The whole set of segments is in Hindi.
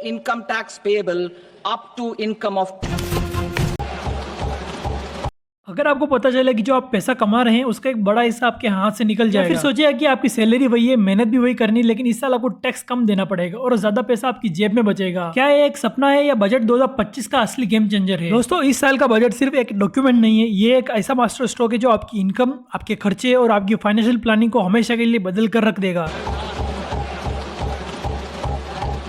income tax payable up to income of. अगर आपको पता चले कि जो आप पैसा कमा रहे हैं उसका एक बड़ा हिस्सा आपके हाथ से निकल जाएगा, फिर सोचिए कि आपकी सैलरी वही है, मेहनत भी वही करनी, लेकिन इस साल आपको टैक्स कम देना पड़ेगा और ज्यादा पैसा आपकी जेब में बचेगा। क्या ये एक सपना है या बजट 2025 का असली गेम चेंजर है? दोस्तों, इस साल का बजट सिर्फ एक डॉक्यूमेंट नहीं है, ये एक ऐसा मास्टर स्ट्रोक है जो आपकी इनकम, आपके खर्चे और आपकी फाइनेंशियल प्लानिंग को हमेशा के लिए बदल कर रख देगा।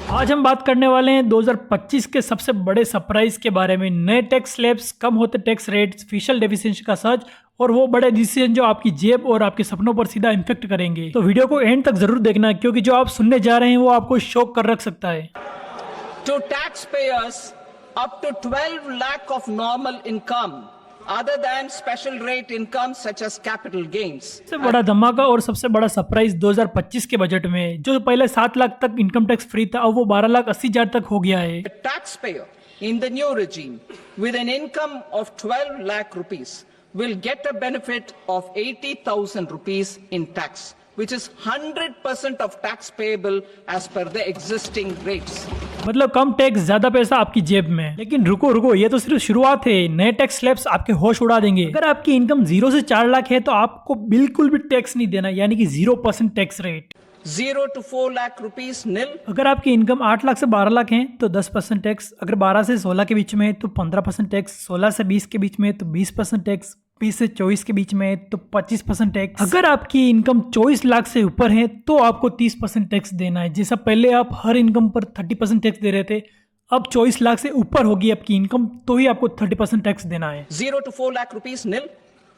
आज हम बात करने वाले हैं 2025 के सबसे बड़े सरप्राइज के बारे में। नए टैक्स स्लैब्स, कम होते टैक्स रेट्स, फिशल डेफिशिएंसी का सर्च और वो बड़े डिसीजन जो आपकी जेब और आपके सपनों पर सीधा इम्पैक्ट करेंगे। तो वीडियो को एंड तक जरूर देखना, क्योंकि जो आप सुनने जा रहे हैं वो आपको शॉक कर रख सकता है। To taxpayers up to 12 lakh of normal income other than special rate income such as capital gains. सबसे बड़ा धमाका और सबसे बड़ा सरप्राइज 2025 के बजट में, जो पहले 7 लाख तक इनकम टैक्स फ्री था, अब वो 12,80,000 तक हो गया है। A taxpayer in the new regime with an income of 12 lakh rupees will get a benefit of 80,000 rupees in tax, which is 100% of tax payable as per the existing rates. मतलब कम टैक्स, ज्यादा पैसा आपकी जेब में। लेकिन रुको, ये तो सिर्फ शुरुआत है। नए टैक्स स्लैब्स आपके होश उड़ा देंगे। अगर आपकी इनकम 0 से 4 लाख है तो आपको बिल्कुल भी टैक्स नहीं देना, यानी कि 0% tax rate. 0 to 4 lakh rupees nil. अगर आपकी इनकम 8 लाख से 12 लाख है तो 10% टैक्स, अगर 12 से 16 के बीच में है तो 15% टैक्स, 16 से 20 के बीच में है तो 20% टैक्स, 20 से 24 के बीच में है तो 25% टैक्स। अगर आपकी इनकम 24 लाख से ऊपर है तो आपको 30% टैक्स देना है। जैसा पहले आप हर इनकम पर 30% टैक्स दे रहे थे, अब 24 लाख से ऊपर होगी आपकी इनकम तो ही आपको 30% टैक्स देना है। 0 to 4 lakh rupees nil.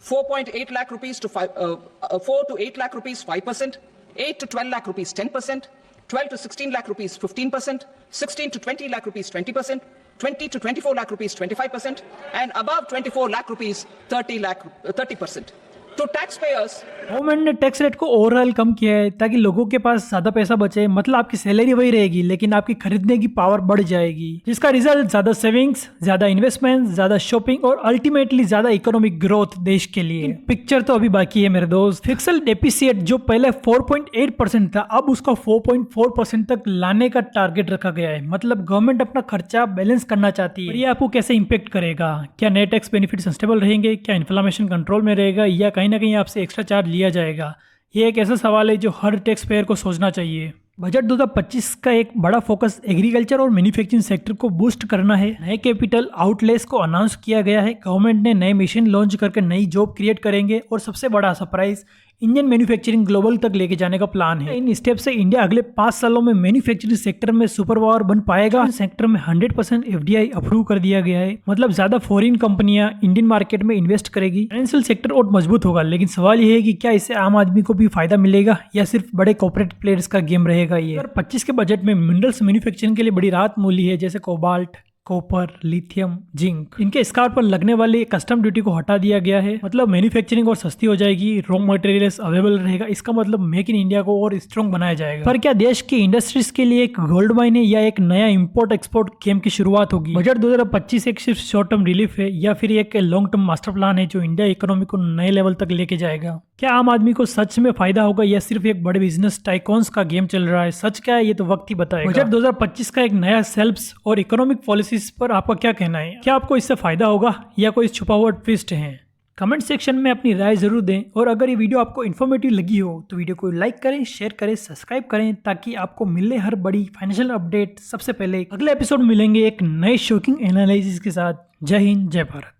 4.8 lakh rupees to 4 to 8 lakh rupees 5%. 8 to 12 lakh rupees 10%. 12 to 16 lakh rupees 15%. 16 to 20 lakh rupees 20%. 20 to 24 lakh rupees 25%, and above 24 lakh rupees 30%. तो taxpayers, गवर्नमेंट ने टैक्स रेट को ओवरऑल कम किया है ताकि लोगों के पास ज्यादा पैसा बचे। मतलब आपकी सैलरी वही रहेगी लेकिन आपकी खरीदने की पावर बढ़ जाएगी, जिसका रिजल्ट ज्यादा सेविंग्स, ज्यादा इन्वेस्टमेंट, ज्यादा शॉपिंग और अल्टीमेटली ज्यादा इकोनॉमिक ग्रोथ देश के लिए। पिक्चर तो अभी बाकी है मेरे दोस्त। फिक्सल डेफिसिट जो पहले 4.8% था, अब उसका 4.4% तक लाने का टारगेट रखा गया है। मतलब गवर्नमेंट अपना खर्चा बैलेंस करना चाहती है। ये आपको कैसे इम्पेक्ट करेगा? क्या नए टैक्स बेनिफिट सस्टेनेबल रहेंगे? क्या इन्फ्लेशन कंट्रोल में रहेगा या कहीं ना कहीं आपसे एक्स्ट्रा चार्ज लिया जाएगा? ये एक ऐसा सवाल है जो हर टैक्स पेयर को सोचना चाहिए। बजट 2025 का एक बड़ा फोकस एग्रीकल्चर और मैन्युफैक्चरिंग सेक्टर को बूस्ट करना है। नए कैपिटल आउटलेस को अनाउंस किया गया है। गवर्नमेंट ने नए मशीन लॉन्च करके नई जॉब क्रिएट करेंगे और सबसे बड़ा सरप्राइज, इंडियन मैन्युफैक्चरिंग ग्लोबल तक लेके जाने का प्लान है। इन स्टेप से इंडिया अगले 5 सालों में मैन्युफैक्चरिंग सेक्टर में सुपर पावर बन पाएगा। सेक्टर में 100% FDI अप्रूव कर दिया गया है। मतलब ज्यादा फॉरेन कंपनियां इंडियन मार्केट में इन्वेस्ट करेगी। फाइनेंशियल सेक्टर और मजबूत होगा। लेकिन सवाल यह है कि क्या इससे आम आदमी को भी फायदा मिलेगा या सिर्फ बड़े कॉर्पोरेट प्लेयर्स का गेम रहेगा ये? 2025 के बजट में मिनरल्स मैन्युफैक्चरिंग के लिए बड़ी राहत मूल्य है, जैसे कोबाल्ट, कॉपर, लिथियम, जिंक। इनके स्कार पर लगने वाली कस्टम ड्यूटी को हटा दिया गया है। मतलब मैन्युफैक्चरिंग और सस्ती हो जाएगी, रॉ मटेरियल्स अवेलेबल रहेगा। इसका मतलब मेक इन इंडिया को और स्ट्रॉन्ग बनाया जाएगा। पर क्या देश की इंडस्ट्रीज के लिए एक गोल्ड माइन है या एक नया इंपोर्ट एक्सपोर्ट गेम की शुरुआत होगी? बजट 2025 एक सिर्फ शॉर्ट टर्म रिलीफ है या फिर एक लॉन्ग टर्म मास्टर प्लान है जो इंडिया इकोनॉमी को नए लेवल तक लेके जाएगा? क्या आम आदमी को सच में फायदा होगा या सिर्फ एक बड़े बिजनेस टाइकॉन्स का गेम चल रहा है? सच क्या है ये तो वक्त ही बताएगा। बजट 2025 का एक नया सेल्फ्स और इकोनॉमिक पॉलिसीज पर आपका क्या कहना है? क्या आपको इससे फायदा होगा या कोई छुपा हुआ ट्विस्ट है? कमेंट सेक्शन में अपनी राय जरूर दें। और अगर ये वीडियो आपको इन्फॉर्मेटिव लगी हो तो वीडियो को लाइक करें, शेयर करें, सब्सक्राइब करें ताकि आपको मिले हर बड़ी फाइनेंशियल अपडेट सबसे पहले। अगले एपिसोड में मिलेंगे एक नए शॉकिंग एनालिसिस के साथ। जय हिंद, जय भारत।